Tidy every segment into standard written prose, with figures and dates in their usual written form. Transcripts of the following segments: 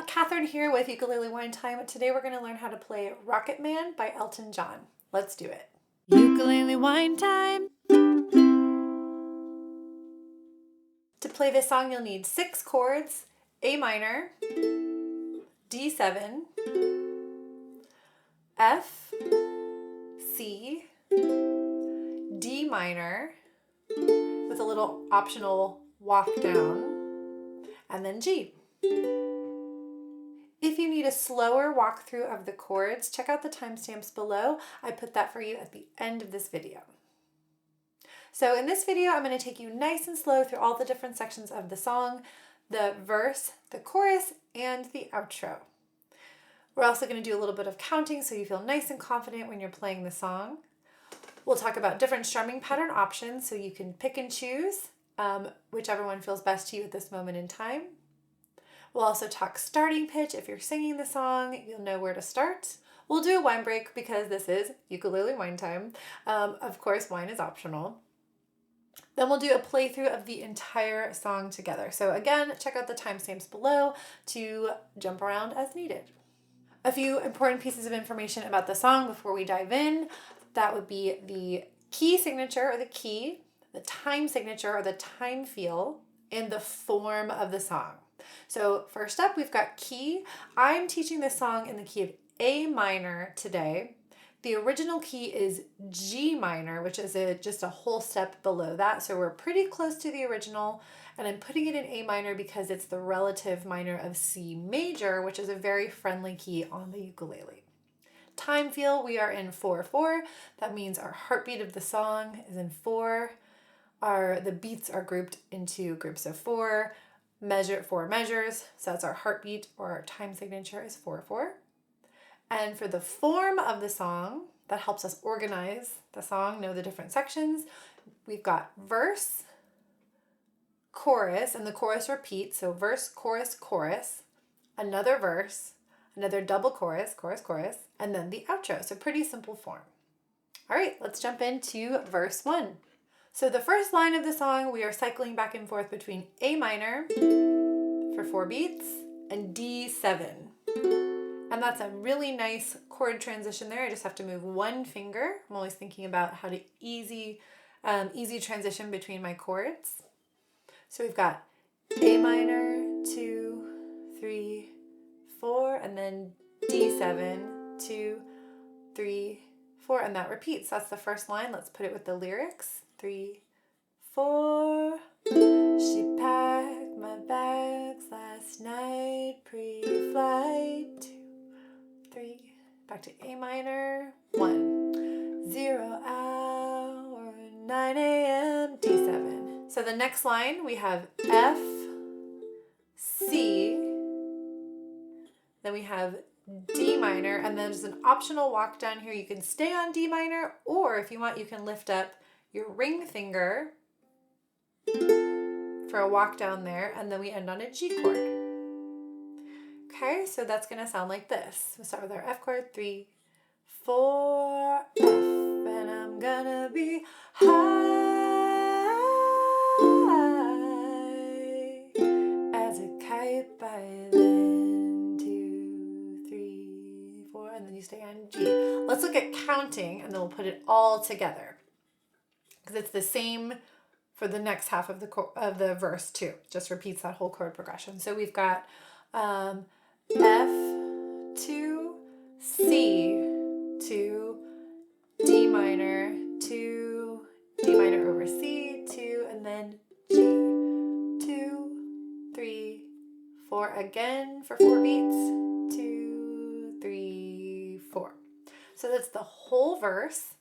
Catherine here with Ukulele Wine Time. Today we're going to learn how to play Rocket Man by Elton John. Let's do it. Ukulele Wine Time. To play this song, you'll need 6 chords: A minor, D7, F, C, D minor, with a little optional walk down, and then G. If you need a slower walkthrough of the chords, check out the timestamps below. I put that for you at the end of this video. So in this video, I'm going to take you nice and slow through all the different sections of the song, the verse, the chorus, and the outro. We're also going to do a little bit of counting so you feel nice and confident when you're playing the song. We'll talk about different strumming pattern options so you can pick and choose whichever one feels best to you at this moment in time. We'll also talk starting pitch. If you're singing the song, you'll know where to start. We'll do a wine break because this is Ukulele Wine Time. Of course, wine is optional. Then we'll do a playthrough of the entire song together. So again, check out the timestamps below to jump around as needed. A few important pieces of information about the song before we dive in. That would be the key signature or the key, the time signature or the time feel, and the form of the song. So first up, we've got key. I'm teaching this song in the key of A minor today. The original key is G minor, which is just a whole step below that. So we're pretty close to the original, and I'm putting it in A minor because it's the relative minor of C major, which is a very friendly key on the ukulele. Time feel, we are in 4/4. That means our heartbeat of the song is in 4. The beats are grouped into groups of 4 measures. So that's our heartbeat, or our time signature is 4/4. And for the form of the song, that helps us organize the song, know the different sections. We've got verse, chorus, and the chorus repeats. So verse, chorus, chorus, another verse, another double chorus, chorus, chorus, and then the outro. So pretty simple form. All right, let's jump into verse 1. So the first line of the song, we are cycling back and forth between A minor for 4 beats and D7. And that's a really nice chord transition there. I just have to move one finger. I'm always thinking about how to easy transition between my chords. So we've got A minor, 2, 3, 4, and then D7, 2, 3, 4, and that repeats. That's the first line. Let's put it with the lyrics. 3, 4. She packed my bags last night pre-flight. 2, 3. Back to A minor. 1, 0 hour, 9 a.m. D7. So the next line we have F, C, then we have D minor, and then there's an optional walk down here. You can stay on D minor, or if you want, you can lift up your ring finger for a walk down there, and then we end on a G chord. Okay, so that's going to sound like this. We'll start with our F chord, 3, 4, F, and I'm gonna be high as a kite by then. 2, 3, 4, and then you stay on G. Let's look at counting, and then we'll put it all together because it's the same for the next half of the verse too. Just repeats that whole chord progression. So we've got F, 2, C, 2, D minor, 2, D minor over C, 2, and then G, 2, 3, 4 again for 4 beats, 2, 3, 4. So that's the whole verse.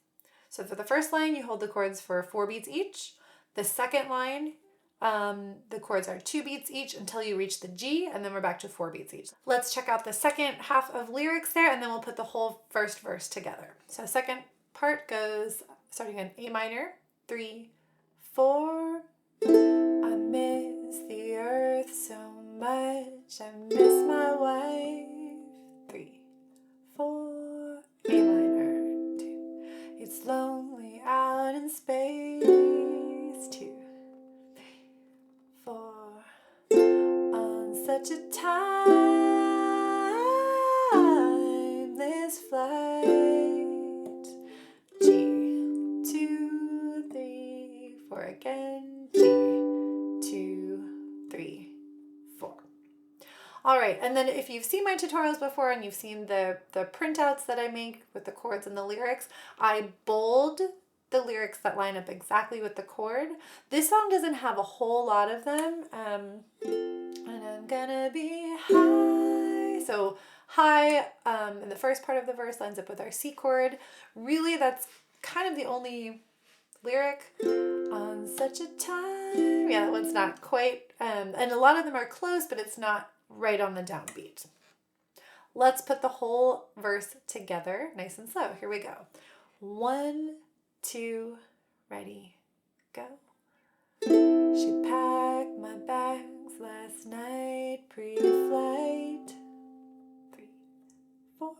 So for the first line, you hold the chords for 4 beats each. The second line, the chords are 2 beats each until you reach the G, and then we're back to 4 beats each. Let's check out the second half of lyrics there, and then we'll put the whole first verse together. So second part goes starting in A minor, 3, 4. I miss the earth so much, I miss my wife. 3, 4, A minor, 2. It's lonely out in space. 2, 3, 4. On such a time again, G, 2, 3, 4. All right, and then if you've seen my tutorials before and you've seen the printouts that I make with the chords and the lyrics, I bold the lyrics that line up exactly with the chord. This song doesn't have a whole lot of them. And I'm gonna be high. So high in the first part of the verse lines up with our C chord. Really, that's kind of the only lyric. On such a time. Yeah, that one's not quite. And a lot of them are close, but it's not right on the downbeat. Let's put the whole verse together nice and slow. Here we go. 1, 2, ready, go. She packed my bags last night pre-flight. 3, 4.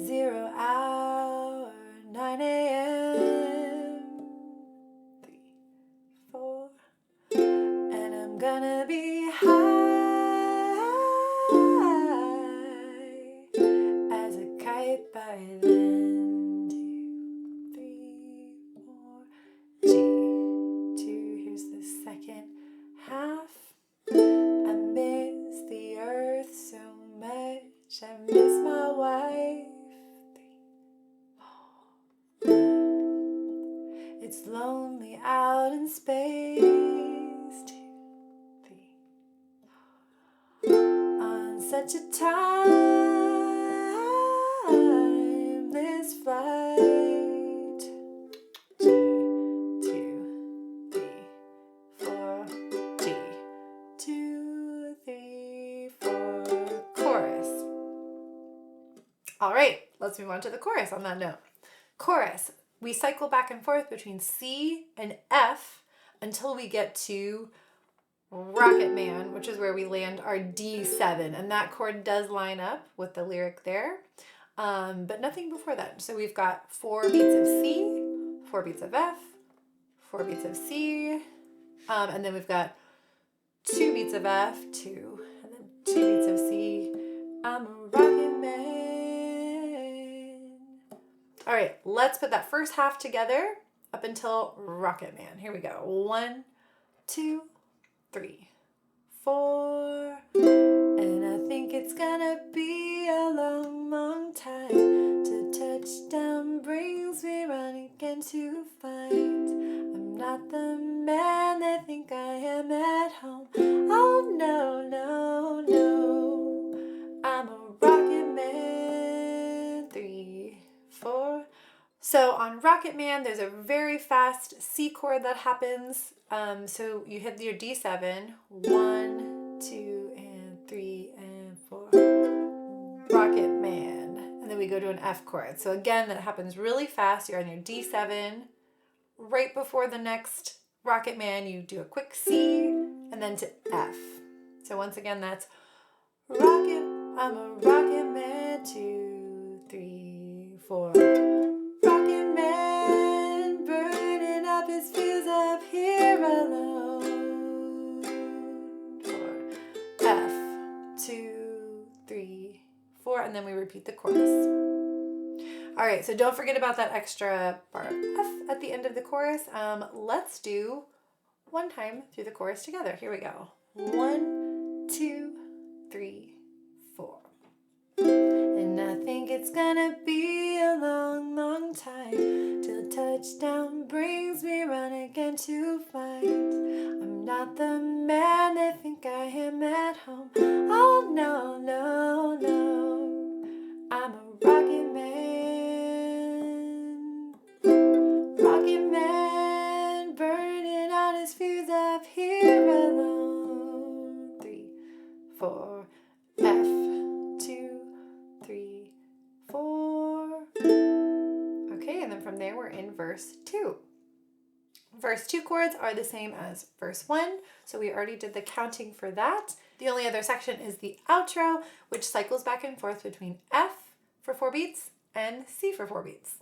0 hour, 9 a.m. 3, 4. And I'm gonna be high as a kite by then. 2, 3, 4. G, 2. Here's the second half. I miss the earth so much. I miss my wife. 3, 4. It's lonely out in space. 2, 3. On such a timeless flight. G, 2, 3, 4. G, 2, 3, 4. Chorus. All right, let's move on to the chorus on that note. Chorus. We cycle back and forth between C and F until we get to Rocket Man, which is where we land our D7. And that chord does line up with the lyric there, but nothing before that. So we've got 4 beats of C, 4 beats of F, 4 beats of C, and then we've got 2 beats of F, 2, and then 2 beats of C. I'm a rocket man. All right, let's put that first half together up until Rocket Man. Here we go. 1, 2, 3, 4. And I think it's gonna be a long, long time till touchdown brings me running again to find I'm not the man they think I am at home. Oh no, no, no, I'm a rocket man. 3, 4. So on Rocket Man, there's a very fast C chord that happens. So you hit your D7, 1, 2, and 3, and 4. Rocket Man. And then we go to an F chord. So again, that happens really fast. You're on your D7. Right before the next Rocket Man, you do a quick C, and then to F. So once again, that's rocket, I'm a rocket man. 2, 3, 4. Rocket man, burning up his fuse up here alone. 4. F, 2, 3, 4, and then we repeat the chorus. All right, so don't forget about that extra bar of F at the end of the chorus. Let's do one time through the chorus together. Here we go. 1, 2, 3, 4. And I think it's gonna be a long, long time till touchdown brings me running again to find I'm not the man they think I am at home. Oh no, no, no, I'm a rocket man. Rocket man, burning out his fuse up here alone. 3, 4, F, 2, 3, 4. Okay, and then from there we're in verse 2. Verse 2 chords are the same as verse 1, so we already did the counting for that. The only other section is the outro, which cycles back and forth between F for 4 beats and C for 4 beats.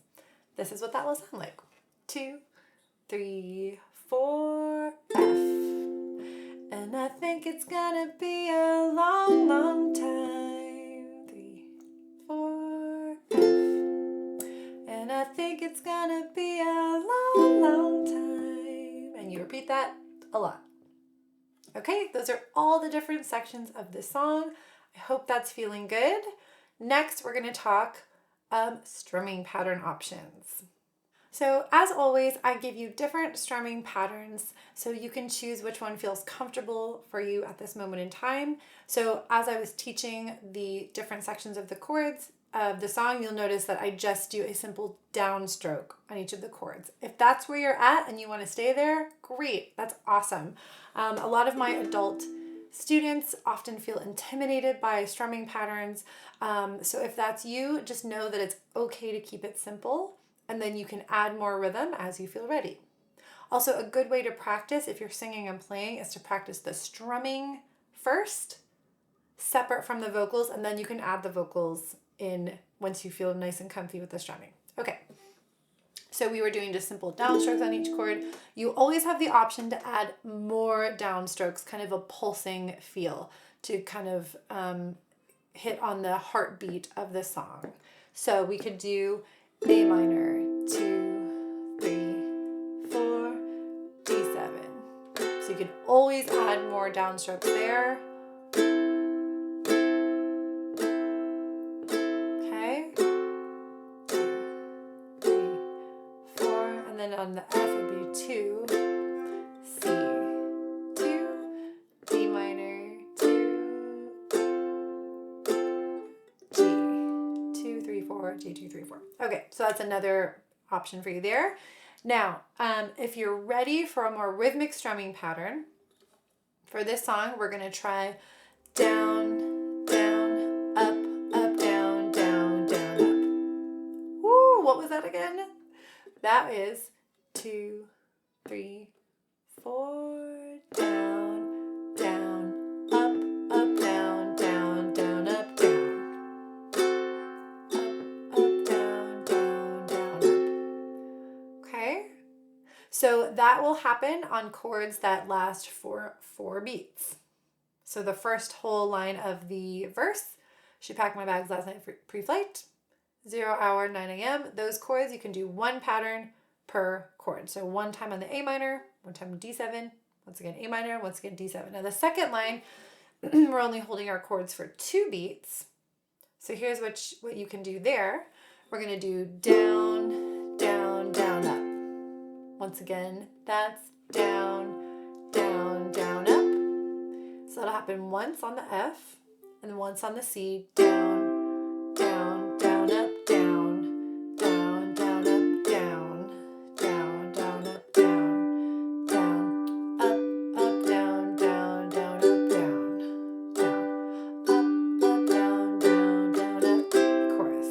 This is what that will sound like. 2, 3, 4, F. And I think it's gonna be a long, long time. 3, 4, F. And I think it's gonna be a long, long time. a lot. Okay, those are all the different sections of the song. I hope that's feeling good. Next, we're going to talk strumming pattern options. So as always, I give you different strumming patterns so you can choose which one feels comfortable for you at this moment in time. So as I was teaching the different sections of the chords of the song, you'll notice that I just do a simple downstroke on each of the chords. If that's where you're at and you want to stay there, great, that's awesome. A lot of my adult students often feel intimidated by strumming patterns. So if that's you, just know that it's okay to keep it simple, and then you can add more rhythm as you feel ready. Also, a good way to practice if you're singing and playing is to practice the strumming first, separate from the vocals, and then you can add the vocals in once you feel nice and comfy with the strumming. Okay, so we were doing just simple downstrokes on each chord. You always have the option to add more downstrokes, kind of a pulsing feel to kind of hit on the heartbeat of the song. So we could do A minor, 2, 3, 4, D7. So you can always add more downstrokes there. Okay. 2, 3, 4, and then on the F it would be 2, C, 2, D minor, 2, G, 2, 3, 4, G, 2, 3, 4. Okay, so that's another option for you there. Now, if you're ready for a more rhythmic strumming pattern, for this song, we're going to try down, down, up, up, down, down, down, up. Woo, what was that again? That is 2, 3, 4, down, down, up, down, down, down, up, down. So that will happen on chords that last for 4 beats. So the first whole line of the verse, she packed my bags last night for pre-flight, 0 hour, 9 a.m. Those chords, you can do one pattern per chord. So one time on the A minor, one time D7, once again A minor, once again D7. Now the second line, we're only holding our chords for 2 beats. So here's what you can do there. We're going to do down, down, down, up. Once again, that's down, down, down, up. So that'll happen once on the F and once on the C. Down, down, down, up, down, down, down, up, down, down, down, up, down, down, up, down, down, down, up, down, down, up, down, down, down, up. Chorus.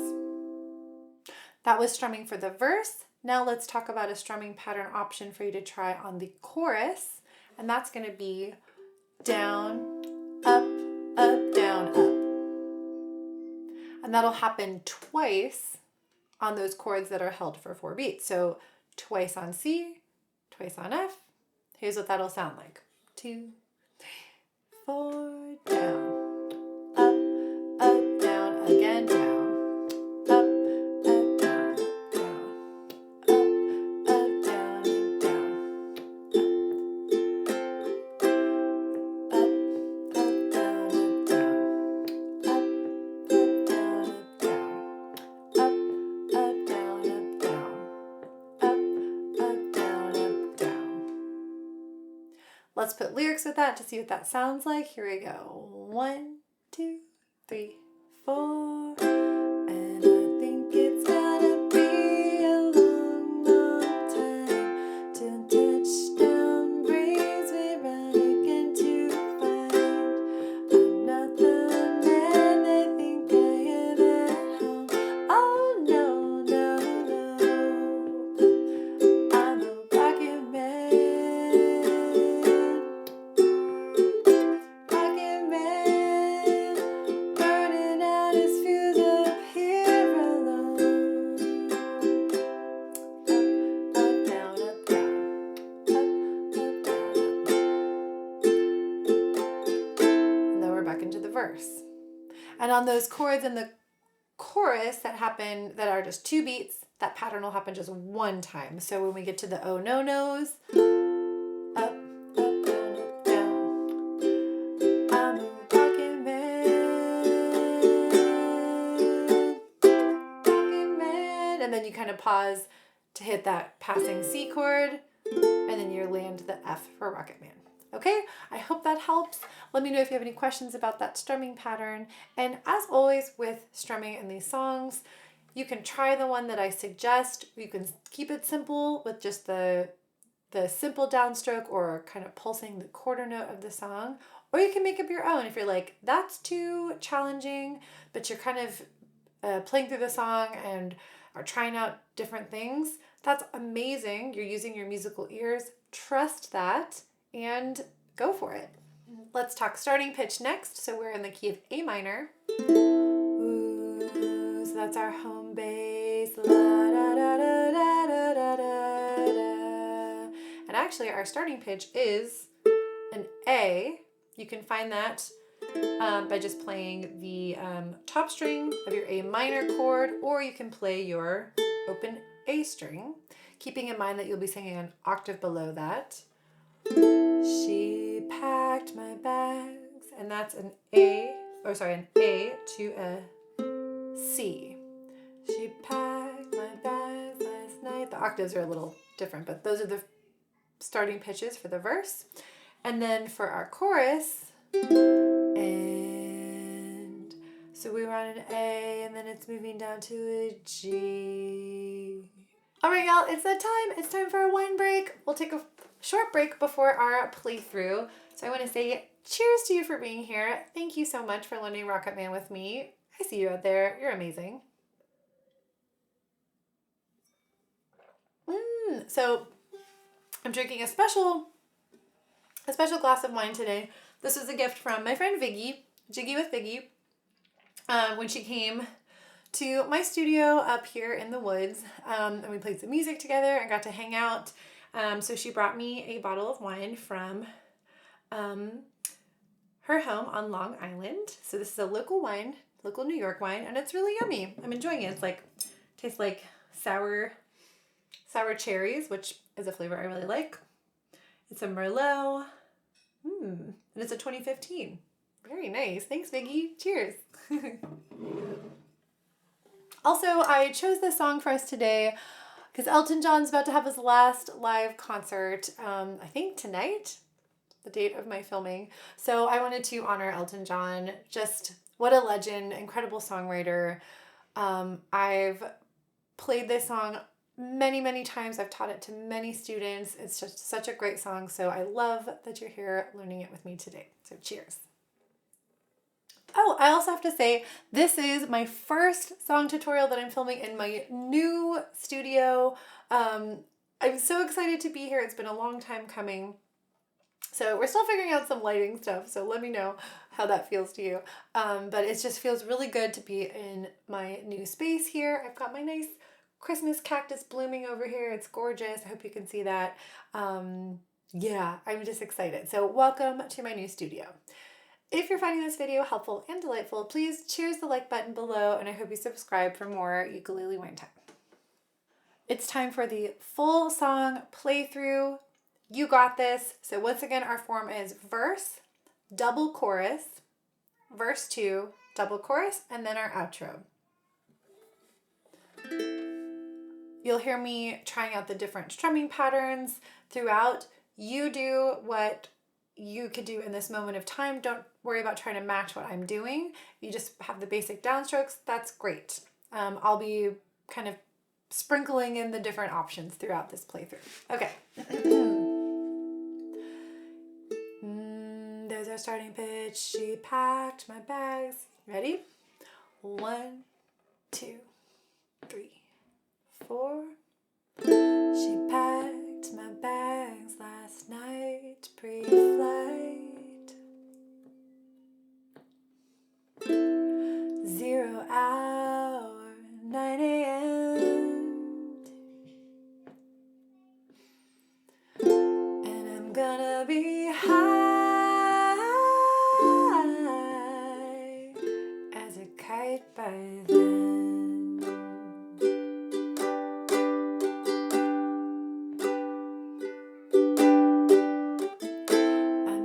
That was strumming for the verse. Now let's talk about a strumming pattern option for you to try on the chorus, and that's going to be down, up, down, up. And that'll happen twice on those chords that are held for 4 beats. So twice on C, twice on F. Here's what that'll sound like. 2, 3, 4, down, up, down, again, down. Let's put lyrics with that to see what that sounds like. Here we go. 1, 2, 3, 4. And I think it's gotta be a long, long time till touchdown brings me right again to find I'm not the man they think I am at home. Oh no, no, no. I'm a rocket man. And on those chords in the chorus that are just 2 beats, that pattern will happen just one time. So when we get to the oh no no's, up, up, pause to hit that passing C chord, and then you land the F for Rocket Man. Okay, I hope that helps. Let me know if you have any questions about that strumming pattern. And as always with strumming in these songs, you can try the one that I suggest. You can keep it simple with just the simple downstroke or kind of pulsing the quarter note of the song. Or you can make up your own if you're like, that's too challenging, but you're kind of playing through the song and are trying out different things. That's amazing. You're using your musical ears. Trust that and go for it. Let's talk starting pitch next. So we're in the key of A minor. Ooh, so that's our home bass. La, da, da, da, da, da, da, da. And actually our starting pitch is an A. You can find that by just playing the top string of your A minor chord, or you can play your open A string, keeping in mind that you'll be singing an octave below that. She packed my bags, and that's an A to a C. She packed my bags last night. The octaves are a little different, but those are the starting pitches for the verse. And then for our chorus, and so we run an A, and then it's moving down to a G. All right, y'all, it's that time. It's time for a wine break. We'll take a short break before our playthrough. So I want to say cheers to you for being here. Thank you so much for learning Rocket Man with me. I see you out there. You're amazing. So I'm drinking a special glass of wine today. This was a gift from my friend Viggy, Jiggy with Viggy, when she came to my studio up here in the woods, and we played some music together and got to hang out. So she brought me a bottle of wine from her home on Long Island. So this is a local wine, local New York wine, and it's really yummy. I'm enjoying it. It's tastes like sour cherries, which is a flavor I really like. It's a Merlot, and it's a 2015. Very nice. Thanks, Viggy. Cheers. Also, I chose this song for us today because Elton John's about to have his last live concert, I think tonight, the date of my filming. So I wanted to honor Elton John. Just what a legend, incredible songwriter. I've played this song many, many times. I've taught it to many students. It's just such a great song. So I love that you're here learning it with me today. So cheers. Oh, I also have to say, this is my first song tutorial that I'm filming in my new studio. I'm so excited to be here. It's been a long time coming. So we're still figuring out some lighting stuff, so let me know how that feels to you. But it just feels really good to be in my new space here. I've got my nice Christmas cactus blooming over here. It's gorgeous. I hope you can see that. Yeah, I'm just excited. So welcome to my new studio. If you're finding this video helpful and delightful, please cheers the like button below, and I hope you subscribe for more ukulele wine time. It's time for the full song playthrough. You got this. So once again, our form is verse, double chorus, verse 2, double chorus, and then our outro. You'll hear me trying out the different strumming patterns throughout. You do what you could do in this moment of time. Don't worry about trying to match what I'm doing. You just have the basic downstrokes. That's great. I'll be kind of sprinkling in the different options throughout this playthrough. Okay. There's our starting pitch. She packed my bags. Ready? 1, 2, 3, 4. She packed my bags last night, pre-flight. 0 hour, 9 a.m. And I'm gonna be high as a kite by then. I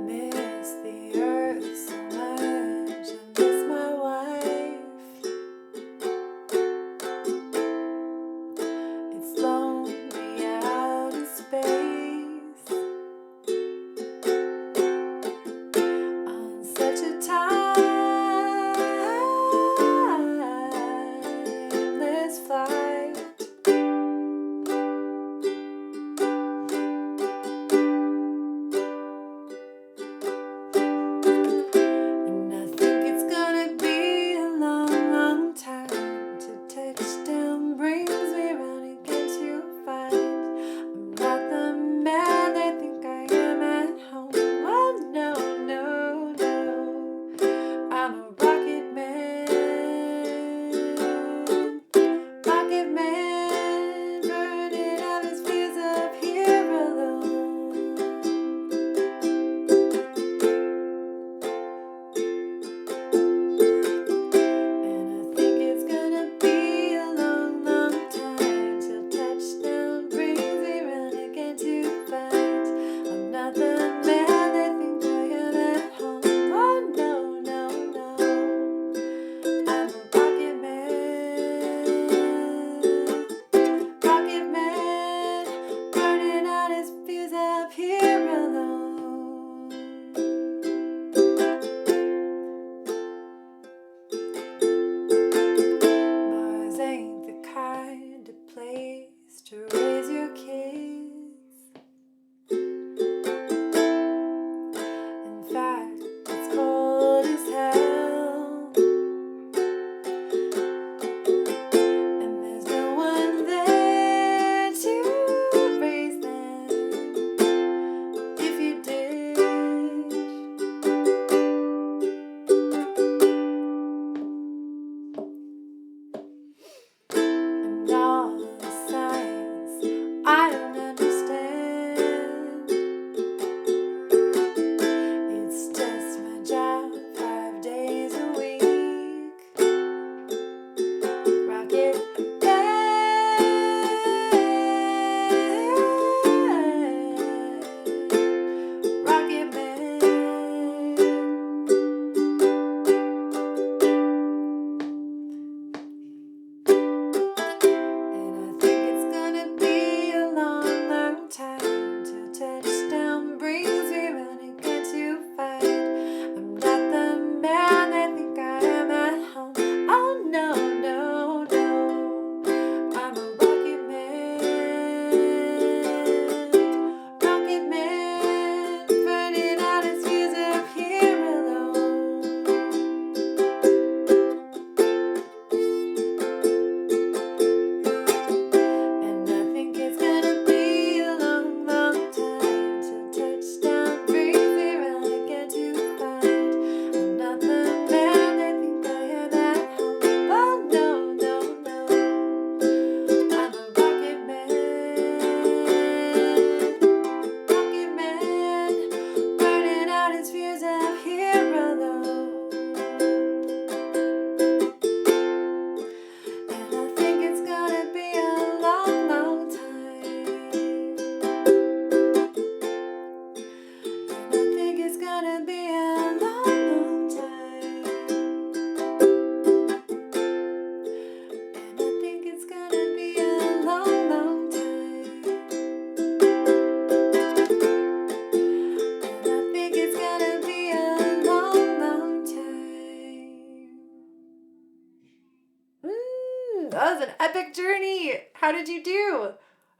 That was an epic journey. How did you do?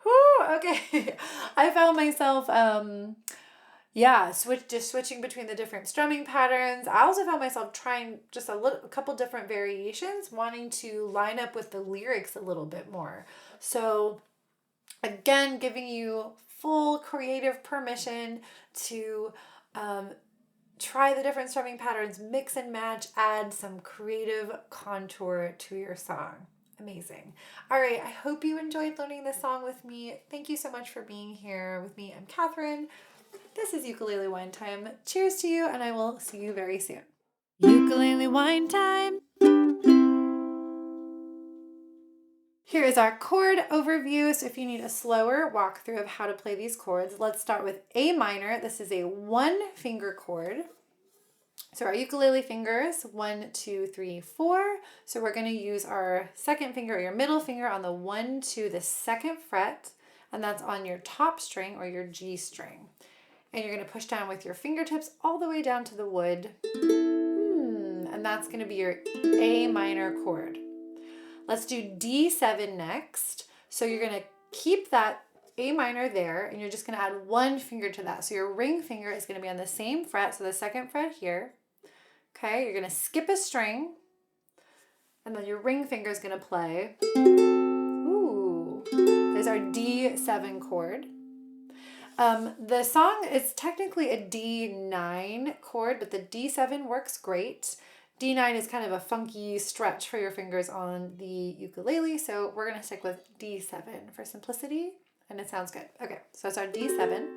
Whoo, okay. I found myself, switching between the different strumming patterns. I also found myself trying just a couple different variations, wanting to line up with the lyrics a little bit more. So again, giving you full creative permission to try the different strumming patterns, mix and match, add some creative contour to your song. Amazing. All right, I hope you enjoyed learning this song with me. Thank you so much for being here with me. I'm Catherine. This is Ukulele Wine Time. Cheers to you, and I will see you very soon. Ukulele wine time. Here is our chord overview. So if you need a slower walkthrough of how to play these chords, let's start with A minor. This is a 1-finger chord. So our ukulele fingers, 1, 2, 3, 4. So we're going to use our second finger, or your middle finger, on the 1 to the 2nd fret, and that's on your top string or your G string. And you're going to push down with your fingertips all the way down to the wood. And that's going to be your A minor chord. Let's do D7 next. So you're going to keep that A minor there, and you're just going to add 1 finger to that. So your ring finger is going to be on the same fret, so the 2nd fret here. Okay, you're going to skip a string, and then your ring finger is going to play. Ooh, there's our D7 chord. The song is technically a D9 chord, but the D7 works great. D9 is kind of a funky stretch for your fingers on the ukulele, so we're going to stick with D7 for simplicity, and it sounds good. Okay, so it's our D7.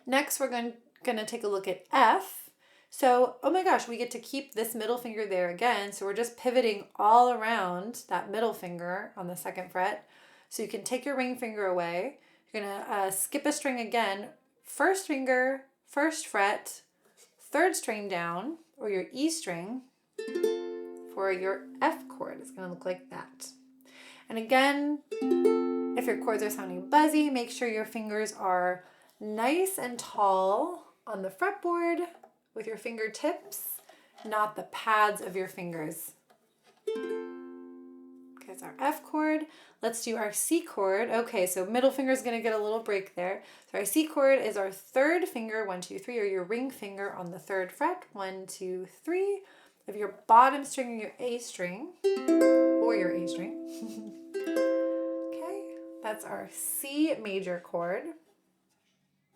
Next, we're going to take a look at F. So, oh my gosh, we get to keep this middle finger there again, so we're just pivoting all around that middle finger on the 2nd fret. So you can take your ring finger away. You're going to skip a string again, 1st finger, 1st fret, 3rd string down, or your E string for your F chord. It's going to look like that. And again, if your chords are sounding buzzy, make sure your fingers are nice and tall on the fretboard with your fingertips, not the pads of your fingers. Okay, it's our F chord. Let's do our C chord. Okay, so middle finger is going to get a little break there. So our C chord is our 3rd finger, 1, 2, 3, or your ring finger on the 3rd fret, 1, 2, 3, of your bottom string or your A string, Okay, that's our C major chord.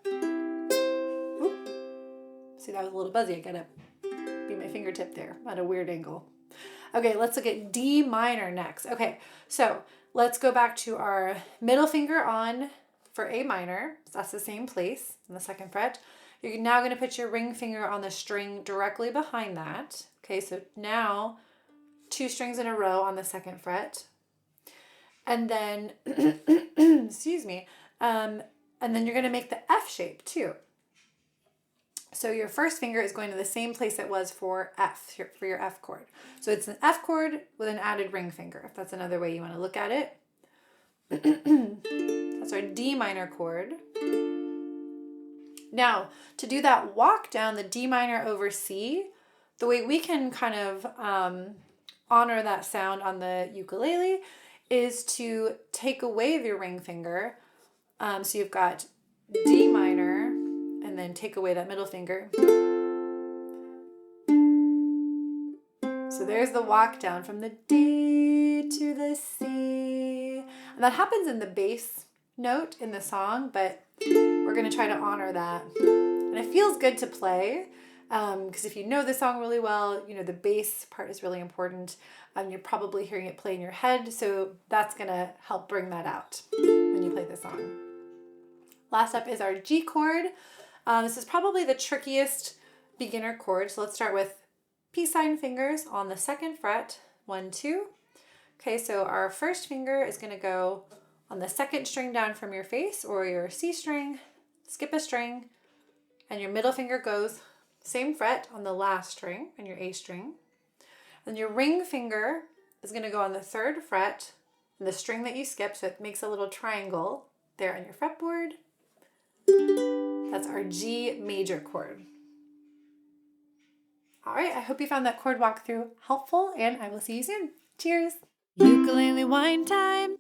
Oop. See, that was a little buzzy. I gotta be my fingertip there at a weird angle. Okay, let's look at D minor next. Okay, so let's go back to our middle finger on for A minor. So that's the same place on the 2nd fret. You're now going to put your ring finger on the string directly behind that. Okay, so now 2 strings in a row on the 2nd fret. And then, excuse me, and then you're going to make the F shape too. So your 1st finger is going to the same place it was for F, for your F chord. So it's an F chord with an added ring finger, if that's another way you want to look at it. That's our D minor chord. Now, to do that walk down, the D minor over C, the way we can kind of honor that sound on the ukulele is to take away the ring finger. So you've got D minor, and then take away that middle finger. So there's the walk down from the D to the C. And that happens in the bass note in the song, but we're going to try to honor that. And it feels good to play, because if you know the song really well, you know the bass part is really important. You're probably hearing it play in your head, so that's going to help bring that out when you play the song. Last up is our G chord. This is probably the trickiest beginner chord. So let's start with peace sign fingers on the 2nd fret, 1, 2. Okay, so our 1st finger is going to go on the 2nd string down from your face or your C string, skip a string, and your middle finger goes same fret on the last string and your A string. Then your ring finger is going to go on the 3rd fret and the string that you skipped, so it makes a little triangle there on your fretboard. That's our G major chord. All right, I hope you found that chord walkthrough helpful, and I will see you soon. Cheers! Ukulele wine time.